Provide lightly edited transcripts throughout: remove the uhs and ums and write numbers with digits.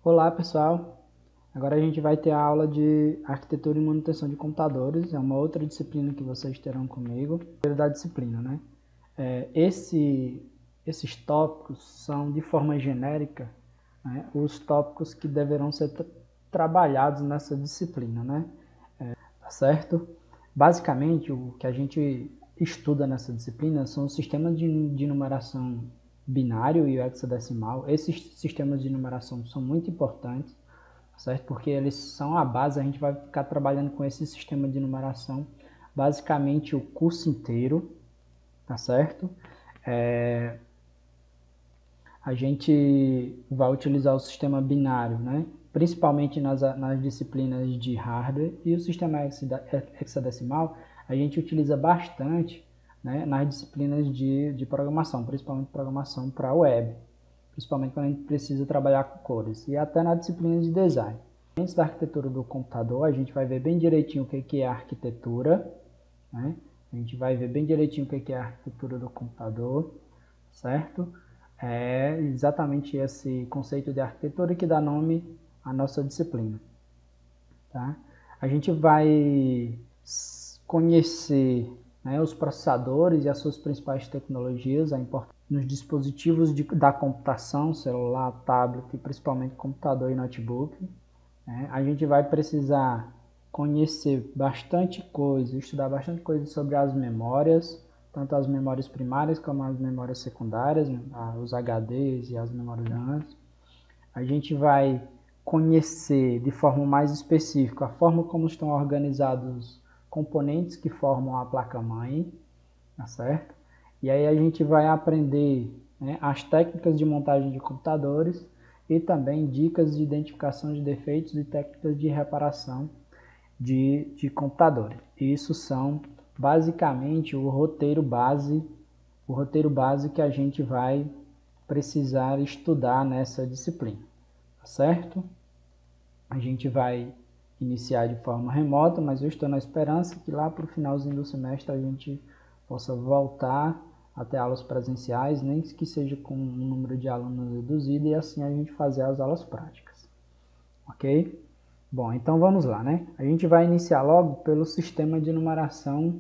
Olá pessoal, agora a gente vai ter a aula de arquitetura e manutenção de computadores, é uma outra disciplina que vocês terão comigo, da disciplina, né? Esses tópicos são de forma genérica, né, os tópicos que deverão ser trabalhados nessa disciplina, né? Tá certo? Basicamente o que a gente estuda nessa disciplina são os sistemas de numeração binário e hexadecimal. Esses sistemas de numeração são muito importantes, certo? Porque eles são a base, a gente vai ficar trabalhando com esse sistema de numeração basicamente o curso inteiro, tá certo? A gente vai utilizar o sistema binário, né? Principalmente nas disciplinas de hardware, e o sistema hexadecimal a gente utiliza bastante, né, nas disciplinas de programação, principalmente programação para web, principalmente quando a gente precisa trabalhar com cores, e até na disciplina de design. Antes da arquitetura do computador, a gente vai ver bem direitinho o que é a arquitetura, né? A gente vai ver bem direitinho o que é a arquitetura do computador, certo? É exatamente esse conceito de arquitetura que dá nome à nossa disciplina, tá? A gente vai conhecer, né, os processadores e as suas principais tecnologias, a importância nos dispositivos da computação, celular, tablet, principalmente computador e notebook, né? A gente vai precisar conhecer bastante coisa, estudar bastante coisa sobre as memórias, tanto as memórias primárias como as memórias secundárias, os HDs e as memórias RAM. A gente vai conhecer de forma mais específica a forma como estão organizados os componentes que formam a placa-mãe, tá certo? E aí a gente vai aprender, né, as técnicas de montagem de computadores e também dicas de identificação de defeitos e técnicas de reparação de computadores. Isso são basicamente o roteiro base que a gente vai precisar estudar nessa disciplina, tá certo? A gente vai iniciar de forma remota, mas eu estou na esperança que lá para o finalzinho do semestre a gente possa voltar até aulas presenciais, nem que seja com um número de alunos reduzido, e assim a gente fazer as aulas práticas, ok? Bom, então vamos lá, né? A gente vai iniciar logo pelo sistema de numeração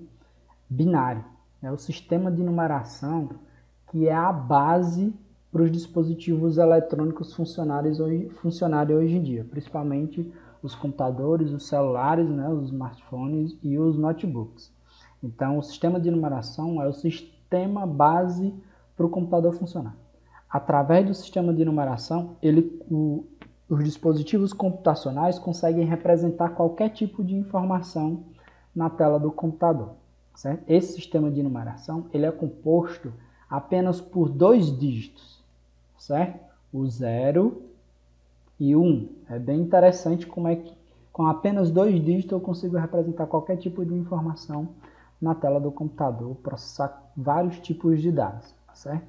binário. É o sistema de numeração que é a base para os dispositivos eletrônicos funcionarem hoje em dia, principalmente os computadores, os celulares, né, os smartphones e os notebooks. Então, o sistema de numeração é o sistema base para o computador funcionar. Através do sistema de numeração, os dispositivos computacionais conseguem representar qualquer tipo de informação na tela do computador, certo? Esse sistema de numeração ele é composto apenas por dois dígitos, certo? O 0 e o 1. É bem interessante como é que com apenas dois dígitos eu consigo representar qualquer tipo de informação na tela do computador, processar vários tipos de dados, certo?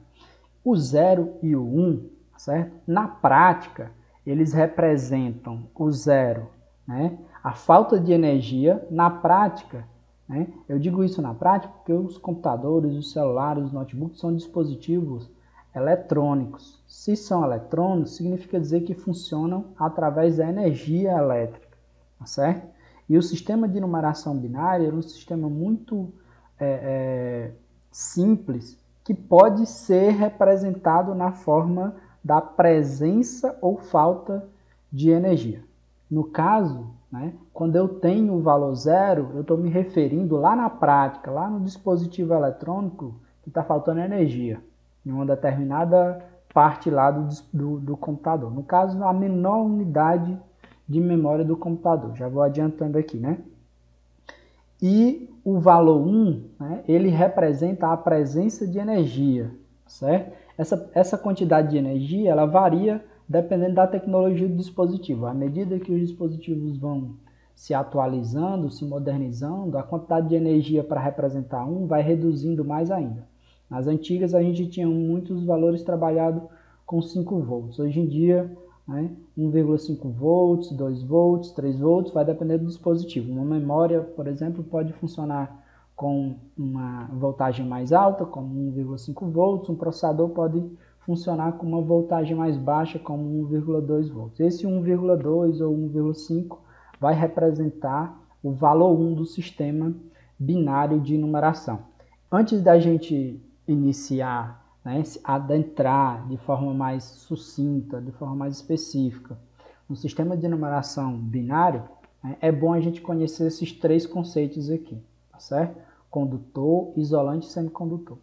O 0 e o 1, certo? Na prática, eles representam o 0, né? A falta de energia. Na prática, né? Eu digo isso na prática porque os computadores, os celulares, os notebooks são dispositivos eletrônicos. Se são eletrônicos, significa dizer que funcionam através da energia elétrica, tá certo? E o sistema de numeração binária é um sistema muito simples, que pode ser representado na forma da presença ou falta de energia. No caso, né, quando eu tenho o valor 0, eu estou me referindo lá na prática, lá no dispositivo eletrônico, que está faltando energia em uma determinada parte lá do computador. No caso, a menor unidade de memória do computador. Já vou adiantando aqui, né? E o valor 1, né, ele representa a presença de energia, certo? Essa quantidade de energia ela varia dependendo da tecnologia do dispositivo. À medida que os dispositivos vão se atualizando, se modernizando, a quantidade de energia para representar 1 vai reduzindo mais ainda. Nas antigas a gente tinha muitos valores trabalhados com 5 volts. Hoje em dia, né, 1,5 volts, 2 volts, 3 volts, vai depender do dispositivo. Uma memória, por exemplo, pode funcionar com uma voltagem mais alta, como 1,5 volts, um processador pode funcionar com uma voltagem mais baixa, como 1,2 volts. Esse 1,2 ou 1,5 vai representar o valor 1 do sistema binário de numeração. Antes da gente iniciar, né, adentrar de forma mais sucinta, de forma mais específica, no sistema de numeração binário, né, é bom a gente conhecer esses três conceitos aqui, tá certo? Condutor, isolante e semicondutor.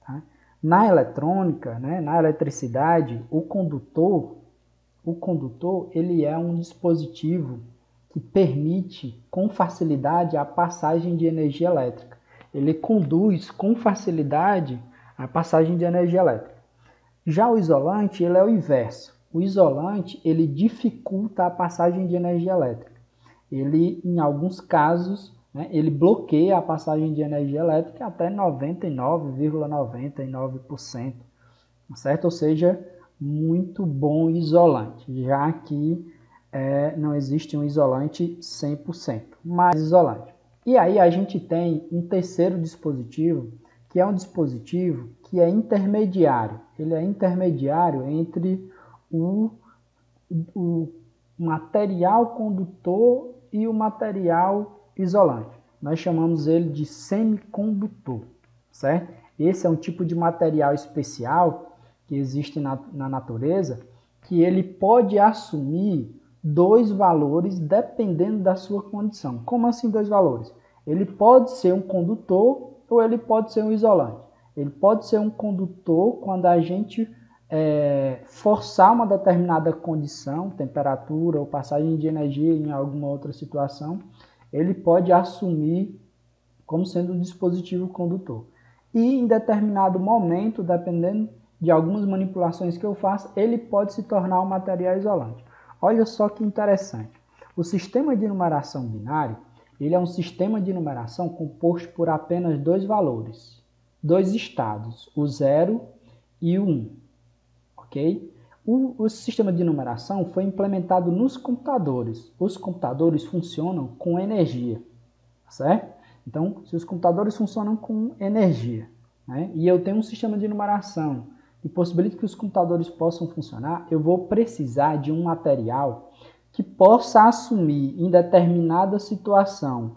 Tá? Na eletrônica, né, na eletricidade, o condutor ele é um dispositivo que permite com facilidade a passagem de energia elétrica. Ele conduz com facilidade a passagem de energia elétrica. Já o isolante, ele é o inverso. O isolante, ele dificulta a passagem de energia elétrica. Ele, em alguns casos, né, ele bloqueia a passagem de energia elétrica até 99,99%, certo? Ou seja, muito bom isolante, já que não existe um isolante 100%, mas isolante. E aí a gente tem um terceiro dispositivo, que é um dispositivo que é intermediário. Ele é intermediário entre o material condutor e o material isolante. Nós chamamos ele de semicondutor, certo? Esse é um tipo de material especial que existe na natureza, que ele pode assumir dois valores dependendo da sua condição. Como assim dois valores? Ele pode ser um condutor ou ele pode ser um isolante. Ele pode ser um condutor quando a gente forçar uma determinada condição, temperatura ou passagem de energia em alguma outra situação, ele pode assumir como sendo um dispositivo condutor. E em determinado momento, dependendo de algumas manipulações que eu faço, ele pode se tornar um material isolante. Olha só que interessante. O sistema de numeração binário, ele é um sistema de numeração composto por apenas dois valores, dois estados, o 0 e o 1. Ok? O sistema de numeração foi implementado nos computadores. Os computadores funcionam com energia, certo? Então, se os computadores funcionam com energia, né, e eu tenho um sistema de numeração que possibilita que os computadores possam funcionar, eu vou precisar de um material que possa assumir em determinada situação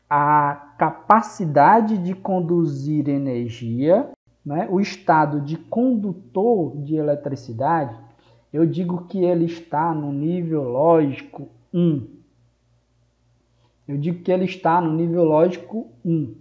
a capacidade de conduzir energia, né, o estado de condutor de eletricidade. Eu digo que ele está no nível lógico 1. Eu digo que ele está no nível lógico 1.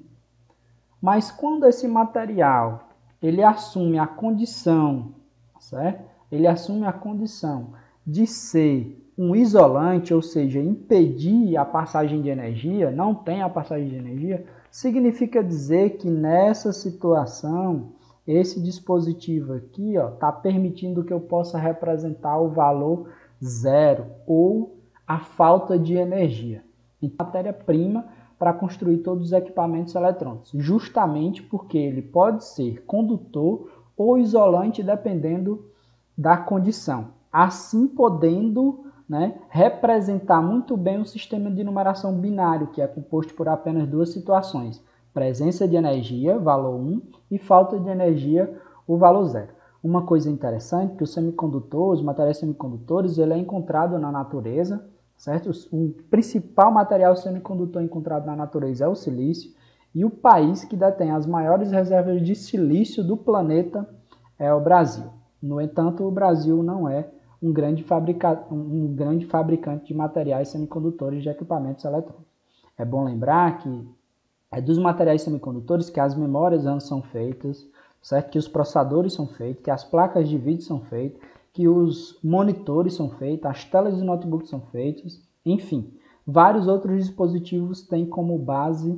Mas quando esse material ele assume a condição, certo? Ele assume a condição de ser um isolante, ou seja, impedir a passagem de energia, não tem a passagem de energia, significa dizer que nessa situação, esse dispositivo aqui está permitindo que eu possa representar o valor 0 ou a falta de energia. Então, matéria-prima para construir todos os equipamentos eletrônicos, justamente porque ele pode ser condutor ou isolante dependendo da condição, assim podendo, né, representar muito bem o sistema de numeração binário, que é composto por apenas duas situações, presença de energia, valor 1, e falta de energia, o valor 0. Uma coisa interessante é que os semicondutores, os materiais semicondutores, ele é encontrado na natureza, certo? O principal material semicondutor encontrado na natureza é o silício, e o país que detém as maiores reservas de silício do planeta é o Brasil. No entanto, o Brasil não é um grande fabricante de materiais semicondutores de equipamentos eletrônicos. É bom lembrar que é dos materiais semicondutores que as memórias RAM são feitas, certo? Que os processadores são feitos, que as placas de vídeo são feitas, que os monitores são feitos, as telas de notebook são feitas, enfim, vários outros dispositivos têm como base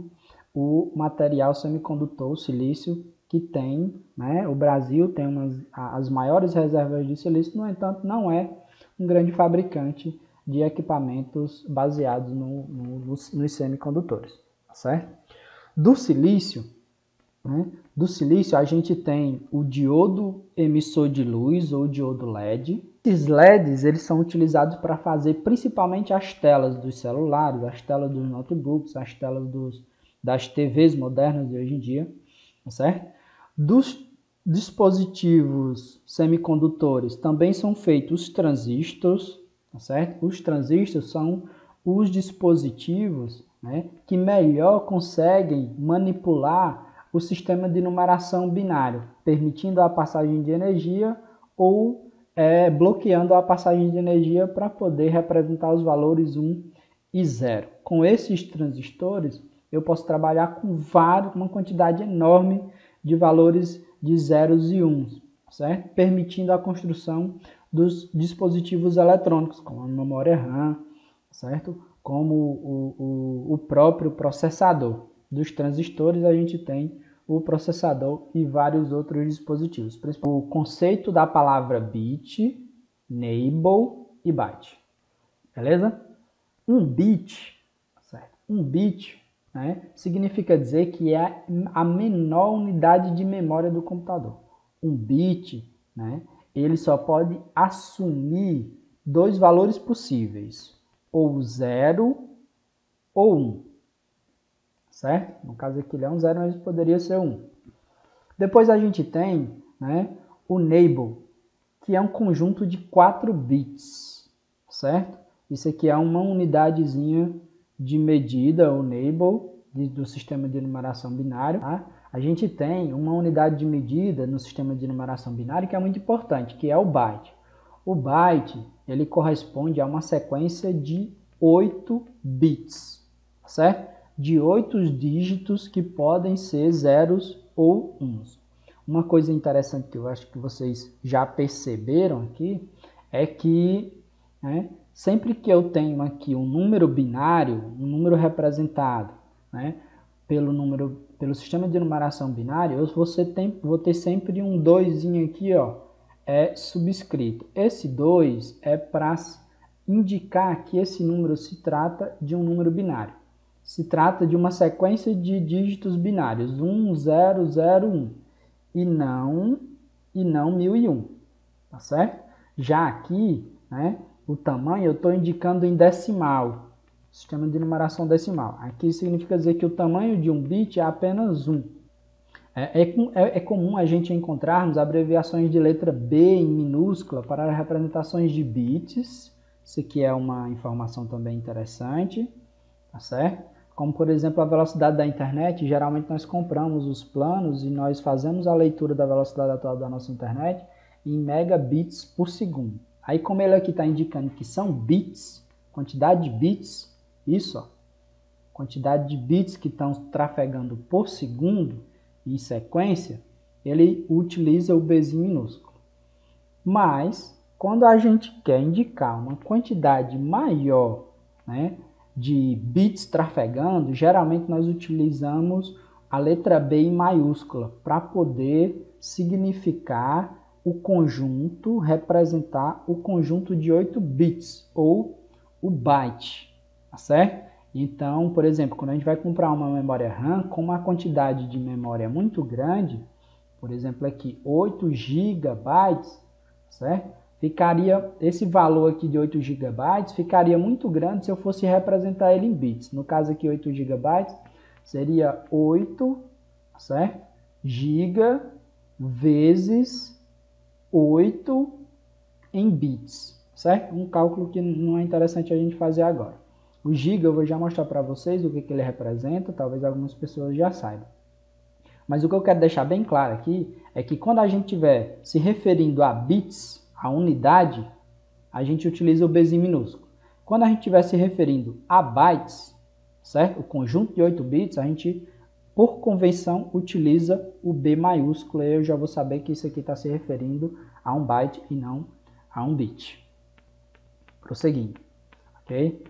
o material semicondutor, o silício, que tem, né, o Brasil tem as maiores reservas de silício, no entanto, não é um grande fabricante de equipamentos baseados nos semicondutores, certo? Do silício, né? Do silício a gente tem o diodo emissor de luz ou diodo LED. Esses LEDs eles são utilizados para fazer principalmente as telas dos celulares, as telas dos notebooks, as telas das TVs modernas de hoje em dia, certo? dispositivos semicondutores também são feitos os transistores, tá certo? Os transistores são os dispositivos, né, que melhor conseguem manipular o sistema de numeração binário, permitindo a passagem de energia ou bloqueando a passagem de energia para poder representar os valores 1 e 0. Com esses transistores, eu posso trabalhar com uma quantidade enorme de valores de zeros e uns, certo? Permitindo a construção dos dispositivos eletrônicos, como a memória RAM, certo? Como o próprio processador. Dos transistores a gente tem o processador e vários outros dispositivos. O conceito da palavra bit, enable e byte. Beleza? Um bit, certo? Um bit, né, significa dizer que é a menor unidade de memória do computador. Um bit, né, ele só pode assumir dois valores possíveis, ou 0 ou 1. Certo? No caso aqui ele é um 0, mas poderia ser 1. Depois a gente tem, né, o enable, que é um conjunto de 4 bits, certo? Isso aqui é uma unidadezinha de medida, o enable, do sistema de numeração binário. Tá? A gente tem uma unidade de medida no sistema de numeração binário que é muito importante, que é o byte. O byte, ele corresponde a uma sequência de 8 bits, certo? De 8 dígitos que podem ser zeros ou uns. Uma coisa interessante que eu acho que vocês já perceberam aqui é que, né, sempre que eu tenho aqui um número binário, um número representado, né, pelo sistema de numeração binário, eu vou ter sempre um 2 aqui, ó, subscrito. Esse 2 é para indicar que esse número se trata de um número binário. Se trata de uma sequência de dígitos binários, 1, 0, 0, 1. E não 1001, tá certo? Já aqui, né, o tamanho eu estou indicando em decimal, sistema de numeração decimal. Aqui significa dizer que o tamanho de um bit é apenas 1. É comum a gente encontrarmos abreviações de letra B em minúscula para representações de bits. Isso aqui é uma informação também interessante, tá certo? Como, por exemplo, a velocidade da internet. Geralmente nós compramos os planos e nós fazemos a leitura da velocidade atual da nossa internet em megabits por segundo. Aí, como ele aqui está indicando que são bits, quantidade de bits, isso, ó, quantidade de bits que estão trafegando por segundo em sequência, ele utiliza o Bzinho minúsculo. Mas, quando a gente quer indicar uma quantidade maior, né, de bits trafegando, geralmente nós utilizamos a letra B em maiúscula para poder significar o conjunto, representar o conjunto de 8 bits ou o byte, tá certo? Então, por exemplo, quando a gente vai comprar uma memória RAM com uma quantidade de memória muito grande, por exemplo aqui 8 GB, certo? Ficaria, esse valor aqui de 8 GB ficaria muito grande se eu fosse representar ele em bits. No caso aqui 8 GB seria 8, certo? GB vezes 8 em bits, certo? Um cálculo que não é interessante a gente fazer agora. O giga eu vou já mostrar para vocês o que ele representa, talvez algumas pessoas já saibam. Mas o que eu quero deixar bem claro aqui é que quando a gente estiver se referindo a bits, a unidade, a gente utiliza o Bzinho minúsculo. Quando a gente estiver se referindo a bytes, certo? O conjunto de 8 bits, a gente, por convenção, utiliza o B maiúsculo. E eu já vou saber que isso aqui está se referindo a um byte e não a um bit. Prosseguindo, ok?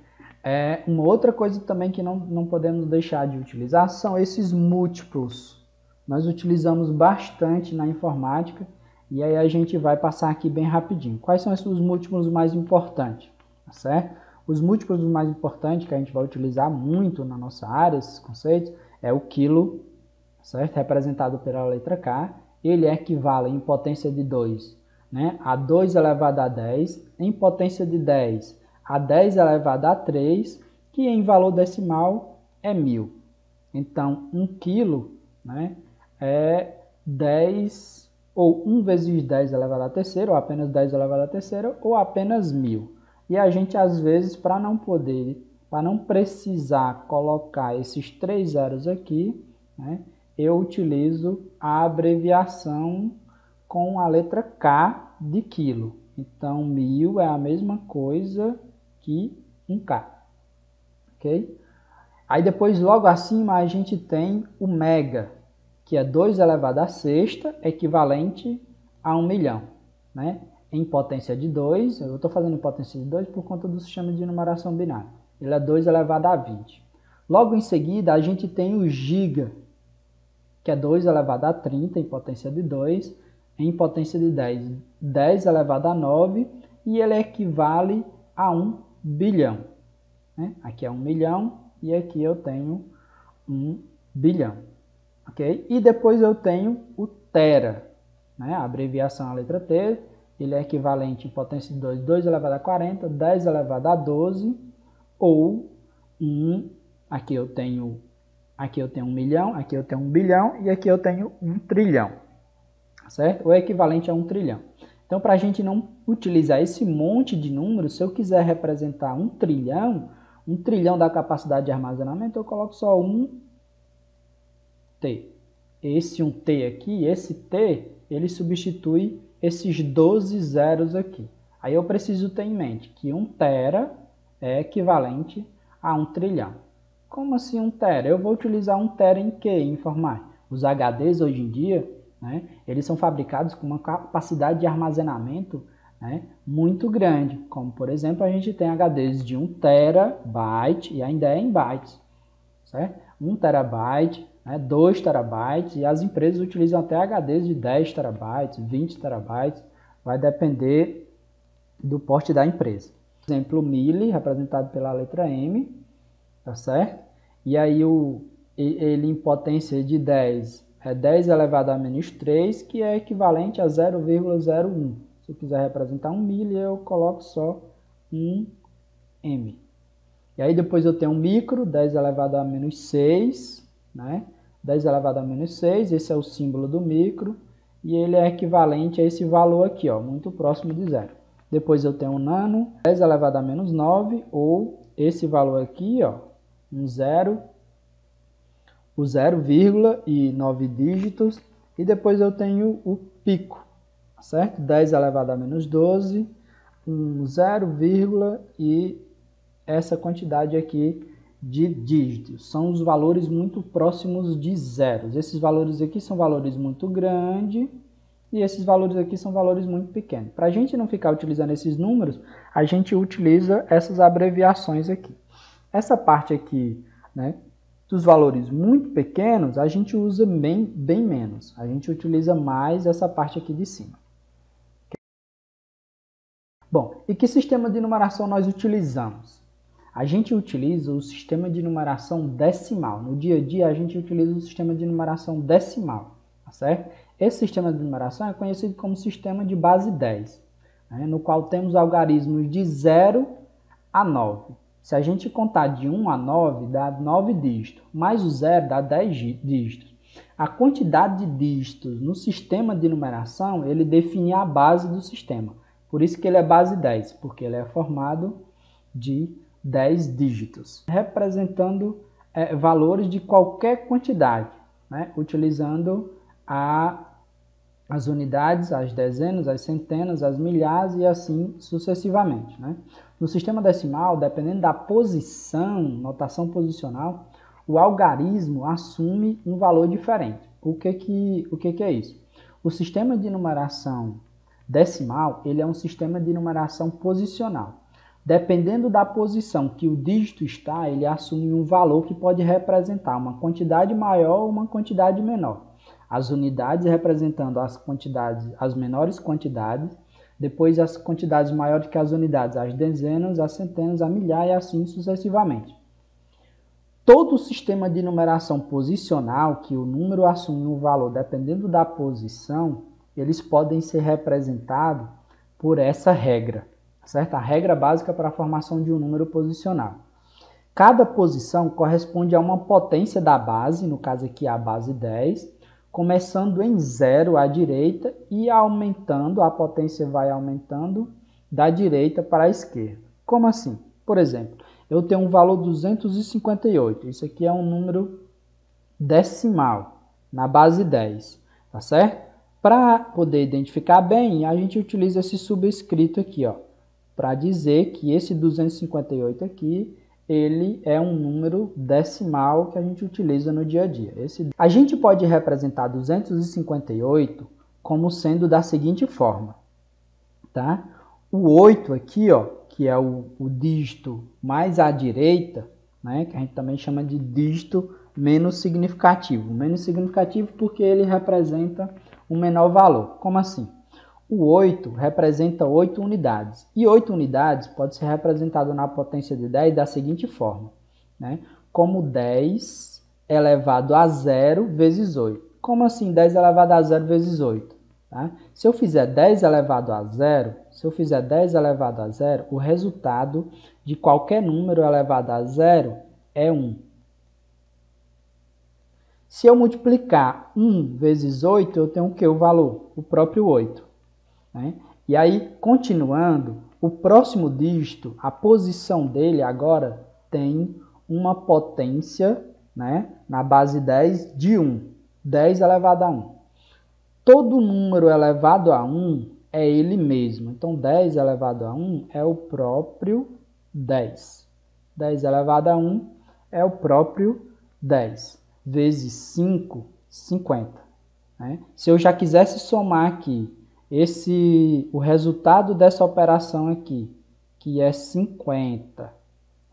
Uma outra coisa também que não podemos deixar de utilizar são esses múltiplos. Nós utilizamos bastante na informática e aí a gente vai passar aqui bem rapidinho. Quais são os múltiplos mais importantes? Tá certo? Os múltiplos mais importantes que a gente vai utilizar muito na nossa área, esses conceitos, é o quilo, certo? Representado pela letra K. Ele equivale em potência de 2, né, a 2 elevado a 10, em potência de 10 a 10 elevado a 3, que em valor decimal é 1000. Então, 1 quilo, né, é 10 ou 1 vezes 10 elevado à terceira, ou apenas 10 elevado à terceira, ou apenas 1000. E a gente, às vezes, para não precisar colocar esses 3 zeros aqui, né, eu utilizo a abreviação com a letra K de quilo. Então, 1000 é a mesma coisa que 1K. Ok? Aí depois, logo acima, a gente tem o mega, que é 2 elevado à sexta, equivalente a 1 milhão. Né? Em potência de 2, eu estou fazendo em potência de 2 por conta do sistema de numeração binária. Ele é 2 elevado a 20. Logo em seguida, a gente tem o giga, que é 2 elevado a 30, em potência de 2, em potência de 10, 10 elevado a 9, e ele equivale a 1 bilhão. Né? Aqui é 1 milhão, e aqui eu tenho 1 bilhão. Okay? E depois eu tenho o tera, né? A abreviação é a letra T, ele é equivalente em potência de 2, 2 elevado a 40, 10 elevado a 12, ou 1, aqui eu tenho 1 milhão, aqui eu tenho 1 bilhão, e aqui eu tenho 1 trilhão, certo? O equivalente a 1 trilhão. Então, para a gente não utilizar esse monte de números, se eu quiser representar 1 trilhão da capacidade de armazenamento, eu coloco só 1 T. Esse 1T aqui, esse T, ele substitui esses 12 zeros aqui. Aí eu preciso ter em mente que 1 tera é equivalente a 1 trilhão. Como assim 1 tera? Eu vou utilizar 1 tera em quê? Em informática. Os HDs hoje em dia, né, eles são fabricados com uma capacidade de armazenamento, né, muito grande. Como, por exemplo, a gente tem HDs de 1 terabyte e ainda é em bytes. Certo? 1 terabyte, né, 2 terabytes, e as empresas utilizam até HDs de 10 terabytes, 20 terabytes, vai depender do porte da empresa. Por exemplo, o mili, representado pela letra M, tá certo? E aí ele em potência de 10 é 10 elevado a menos 3, que é equivalente a 0,01. Se eu quiser representar 1 mili, eu coloco só 1 M. E aí depois eu tenho um micro, 10 elevado a menos 6, né? 10 elevado a menos 6, esse é o símbolo do micro, e ele é equivalente a esse valor aqui, ó, muito próximo de zero. Depois eu tenho um nano, 10 elevado a menos 9, ou esse valor aqui, ó, um zero, o 0,9 dígitos, e depois eu tenho o pico, certo? 10 elevado a menos 12, um 0, e essa quantidade aqui de dígitos. São os valores muito próximos de zeros. Esses valores aqui são valores muito grandes e esses valores aqui são valores muito pequenos. Para a gente não ficar utilizando esses números, a gente utiliza essas abreviações aqui. Essa parte aqui, né, dos valores muito pequenos, a gente usa bem menos. A gente utiliza mais essa parte aqui de cima. Bom, e que sistema de numeração nós utilizamos? A gente utiliza o sistema de numeração decimal. No dia a dia, a gente utiliza o sistema de numeração decimal, tá certo? Esse sistema de numeração é conhecido como sistema de base 10, né, no qual temos algarismos de 0 a 9. Se a gente contar de 1 a 9, dá 9 dígitos, mais o 0 dá 10 dígitos. A quantidade de dígitos no sistema de numeração, ele define a base do sistema. Por isso que ele é base 10, porque ele é formado de 10 dígitos, representando valores de qualquer quantidade, né? Utilizando as unidades, as dezenas, as centenas, as milhares e assim sucessivamente, né? No sistema decimal, dependendo da posição, notação posicional, o algarismo assume um valor diferente. O que é isso? O sistema de numeração decimal, ele é um sistema de numeração posicional. Dependendo da posição que o dígito está, ele assume um valor que pode representar uma quantidade maior ou uma quantidade menor. As unidades representando as quantidades, as menores quantidades, depois as quantidades maiores que as unidades, as dezenas, as centenas, a milhar e assim sucessivamente. Todo o sistema de numeração posicional, que o número assume um valor dependendo da posição, eles podem ser representados por essa regra. Certo? A regra básica para a formação de um número posicional. Cada posição corresponde a uma potência da base, no caso aqui a base 10, começando em 0 à direita e aumentando, a potência vai aumentando da direita para a esquerda. Como assim? Por exemplo, eu tenho um valor 258, isso aqui é um número decimal, na base 10, tá certo? Para poder identificar bem, a gente utiliza esse subscrito aqui, ó, para dizer que esse 258 aqui, ele é um número decimal que a gente utiliza no dia a dia. A gente pode representar 258 como sendo da seguinte forma, tá? O 8 aqui, ó, que é o dígito mais à direita, né, que a gente também chama de dígito menos significativo. Menos significativo porque ele representa um menor valor. Como assim? O 8 representa 8 unidades. E 8 unidades pode ser representado na potência de 10 da seguinte forma, né? Como 10 elevado a 0 vezes 8. Como assim 10 elevado a 0 vezes 8? Tá? Se eu fizer 10 elevado a 0, o resultado de qualquer número elevado a 0 é 1. Se eu multiplicar 1 vezes 8, eu tenho o que? O valor? O próprio 8. Né? E aí, continuando, o próximo dígito, a posição dele agora tem uma potência, né, na base 10 de 1. 10 elevado a 1. Todo número elevado a 1 é ele mesmo. Então, 10 elevado a 1 é o próprio 10. 10 elevado a 1 é o próprio 10. Vezes 5, 50. Né? Se eu já quisesse somar aqui o resultado dessa operação aqui, que é 50,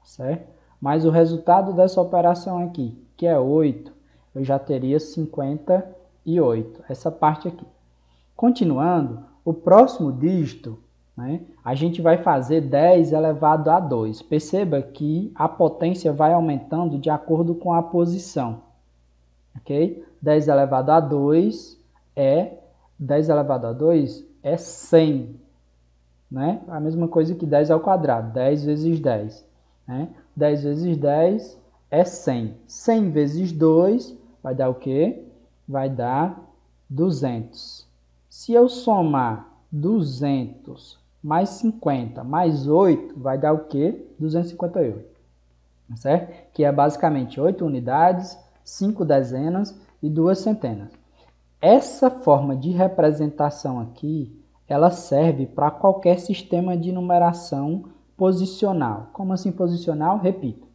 certo? Mais o resultado dessa operação aqui, que é 8, eu já teria 58, essa parte aqui. Continuando, o próximo dígito, né, a gente vai fazer 10 elevado a 2. Perceba que a potência vai aumentando de acordo com a posição. Ok? 10 elevado a 2 é 100, né? A mesma coisa que 10 ao quadrado, 10 vezes 10, né? 10 vezes 10 é 100. 100 vezes 2 vai dar o quê? Vai dar 200. Se eu somar 200 mais 50 mais 8, vai dar o quê? 258, certo? Que é basicamente 8 unidades, 5 dezenas e 2 centenas. Essa forma de representação aqui, ela serve para qualquer sistema de numeração posicional. Como assim posicional? Repito,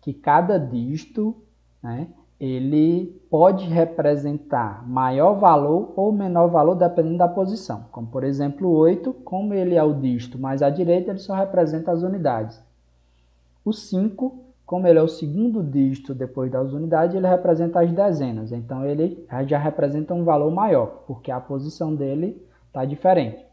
que cada dígito, né, ele pode representar maior valor ou menor valor dependendo da posição. Como por exemplo o 8, como ele é o dígito mais à direita, ele só representa as unidades. O 5, como ele é o segundo dígito depois das unidades, ele representa as dezenas. Então, ele já representa um valor maior, porque a posição dele está diferente.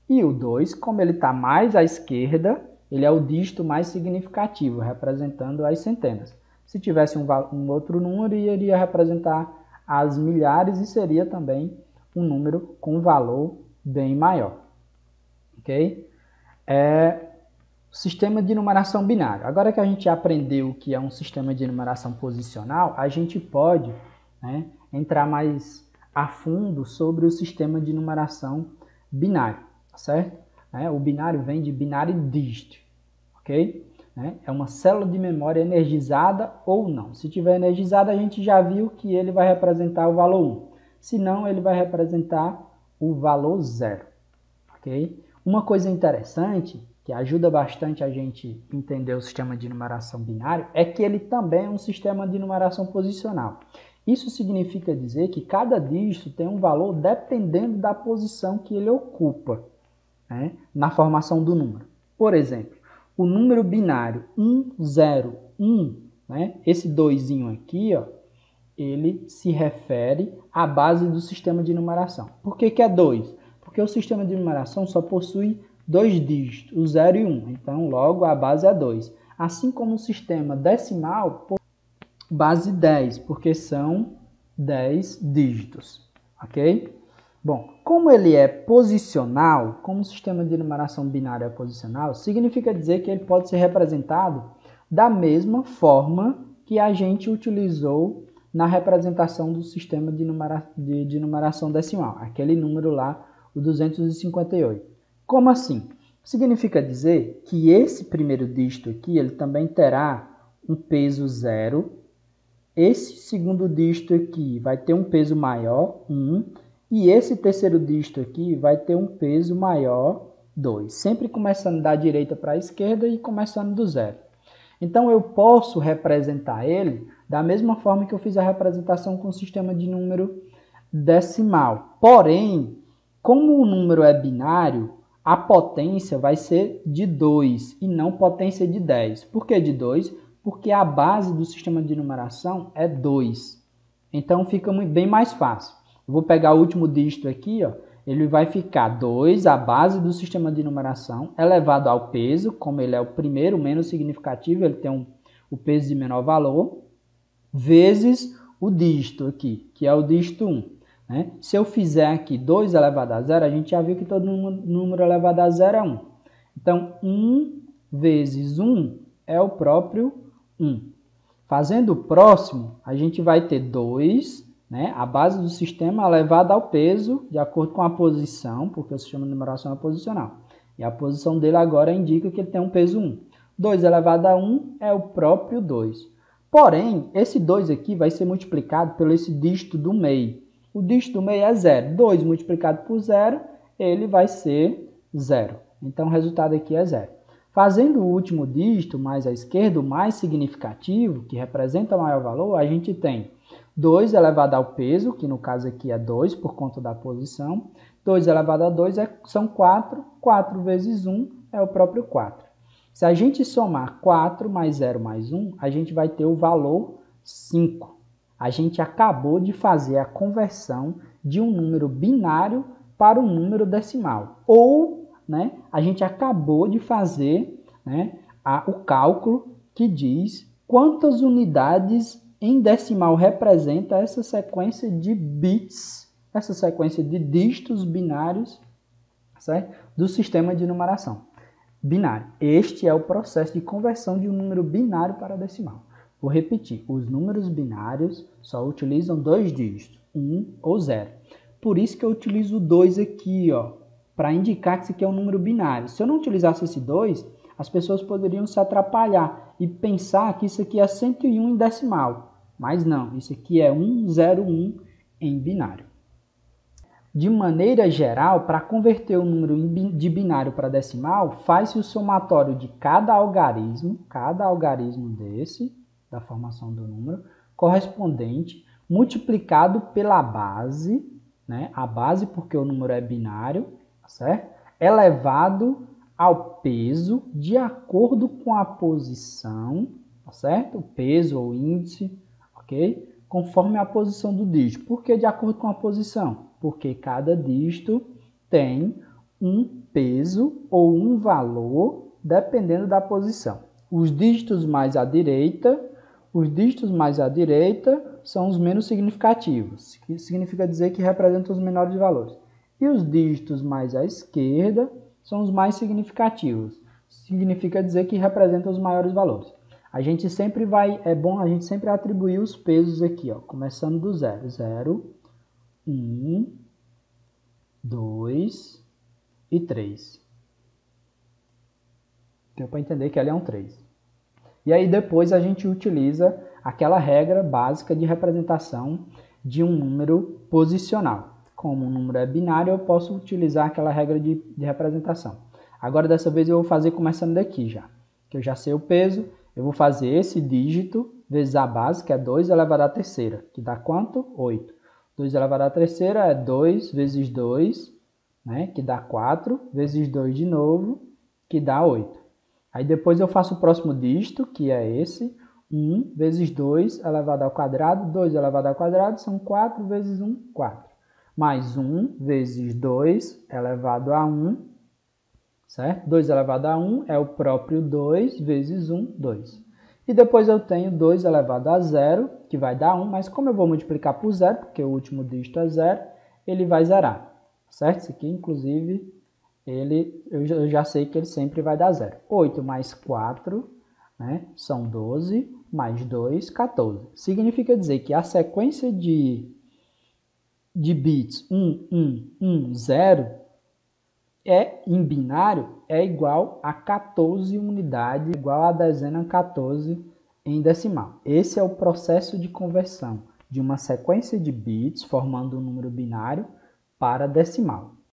E o 2, como ele está mais à esquerda, ele é o dígito mais significativo, representando as centenas. Se tivesse um outro número, ele iria representar as milhares e seria também um número com valor bem maior. Ok? Sistema de numeração binário. Agora que a gente aprendeu o que é um sistema de numeração posicional, a gente pode, né, entrar mais a fundo sobre o sistema de numeração binário, certo? O binário vem de binary digit, ok? É uma célula de memória energizada ou não. Se tiver energizada, a gente já viu que ele vai representar o valor 1. Se não, ele vai representar o valor 0, ok? Uma coisa interessante que ajuda bastante a gente entender o sistema de numeração binário, é que ele também é um sistema de numeração posicional. Isso significa dizer que cada dígito tem um valor dependendo da posição que ele ocupa, né, na formação do número. Por exemplo, o número binário 101, né, esse 2 aqui, ó, ele se refere à base do sistema de numeração. Por que é 2? Porque o sistema de numeração só possui 2 dígitos, o 0 e 1. Então, logo, a base é 2. Assim como o sistema decimal, base 10, porque são 10 dígitos. Ok? Bom, como ele é posicional, como o sistema de numeração binária é posicional, significa dizer que ele pode ser representado da mesma forma que a gente utilizou na representação do sistema de numeração decimal, aquele número lá, o 258. Como assim? Significa dizer que esse primeiro dígito aqui, ele também terá um peso 0. Esse segundo dígito aqui vai ter um peso maior, 1. E esse terceiro dígito aqui vai ter um peso maior, 2. Sempre começando da direita para a esquerda e começando do 0. Então, eu posso representar ele da mesma forma que eu fiz a representação com o sistema de número decimal. Porém, como o número é binário, a potência vai ser de 2 e não potência de 10. Por que de 2? Porque a base do sistema de numeração é 2. Então, fica bem mais fácil. Eu vou pegar o último dígito aqui, ó, ele vai ficar 2, a base do sistema de numeração, elevado ao peso, como ele é o primeiro, menos significativo, ele tem o peso de menor valor, vezes o dígito aqui, que é o dígito 1. Né? Se eu fizer aqui 2 elevado a 0, a gente já viu que todo número elevado a 0 é 1. Então, 1 vezes 1 é o próprio 1. Fazendo o próximo, a gente vai ter 2, né? A base do sistema elevada ao peso, de acordo com a posição, porque o sistema de numeração é posicional. E a posição dele agora indica que ele tem um peso 1. 2 elevado a 1 é o próprio 2. Porém, esse 2 aqui vai ser multiplicado pelo esse dígito do meio. O dígito do meio é 0. 2 multiplicado por 0, ele vai ser 0. Então, o resultado aqui é 0. Fazendo o último dígito mais à esquerda, o mais significativo, que representa o maior valor, a gente tem 2 elevado ao peso, que no caso aqui é 2 por conta da posição. 2 elevado a 2 são 4. 4 vezes 1 é o próprio 4. Se a gente somar 4 mais 0 mais 1, a gente vai ter o valor 5. A gente acabou de fazer a conversão de um número binário para um número decimal. Ou, né, a gente acabou de fazer, né, o cálculo que diz quantas unidades em decimal representa essa sequência de bits, essa sequência de dígitos binários, certo? Do sistema de numeração binário. Este é o processo de conversão de um número binário para decimal. Vou repetir, os números binários só utilizam 2 dígitos, 1 ou 0. Por isso que eu utilizo o 2 aqui, ó, para indicar que isso aqui é um número binário. Se eu não utilizasse esse 2, as pessoas poderiam se atrapalhar e pensar que isso aqui é 101 em decimal. Mas não, isso aqui é 101 em binário. De maneira geral, para converter o número de binário para decimal, faz-se o somatório de cada algarismo desse, da formação do número, correspondente, multiplicado pela base, né? A base porque o número é binário, certo? Elevado ao peso de acordo com a posição, certo? O peso ou índice, ok? Conforme a posição do dígito. Por que de acordo com a posição? Porque cada dígito tem um peso ou um valor dependendo da posição. Os dígitos mais à direita são os menos significativos, que significa dizer que representam os menores valores. E os dígitos mais à esquerda são os mais significativos, significa dizer que representam os maiores valores. A gente sempre é bom a gente sempre atribuir os pesos aqui, ó, começando do 0. 0, 1, 2 e 3. Deu para entender que ela é um 3. E aí depois a gente utiliza aquela regra básica de representação de um número posicional. Como o número é binário, eu posso utilizar aquela regra de representação. Agora dessa vez eu vou fazer começando daqui já, que eu já sei o peso. Eu vou fazer esse dígito vezes a base, que é 2 elevado à terceira, que dá quanto? 8. 2 elevado à terceira é 2 vezes 2, né, que dá 4, vezes 2 de novo, que dá 8. Aí depois eu faço o próximo dígito, que é esse, 1 vezes 2 elevado ao quadrado, 2 elevado ao quadrado são 4 vezes 1, 4. Mais 1 vezes 2 elevado a 1, certo? 2 elevado a 1 é o próprio 2 vezes 1, 2. E depois eu tenho 2 elevado a 0, que vai dar 1, mas como eu vou multiplicar por 0, porque o último dígito é 0, ele vai zerar, certo? Isso aqui, inclusive, eu já sei que ele sempre vai dar 0. 8 mais 4, né? São 12 mais 2, 14. Significa dizer que a sequência de bits 1, 1, 1, 0 em binário é igual a 14 unidades, igual a dezena 14 em decimal. Esse é o processo de conversão de uma sequência de bits formando um número binário para decimal.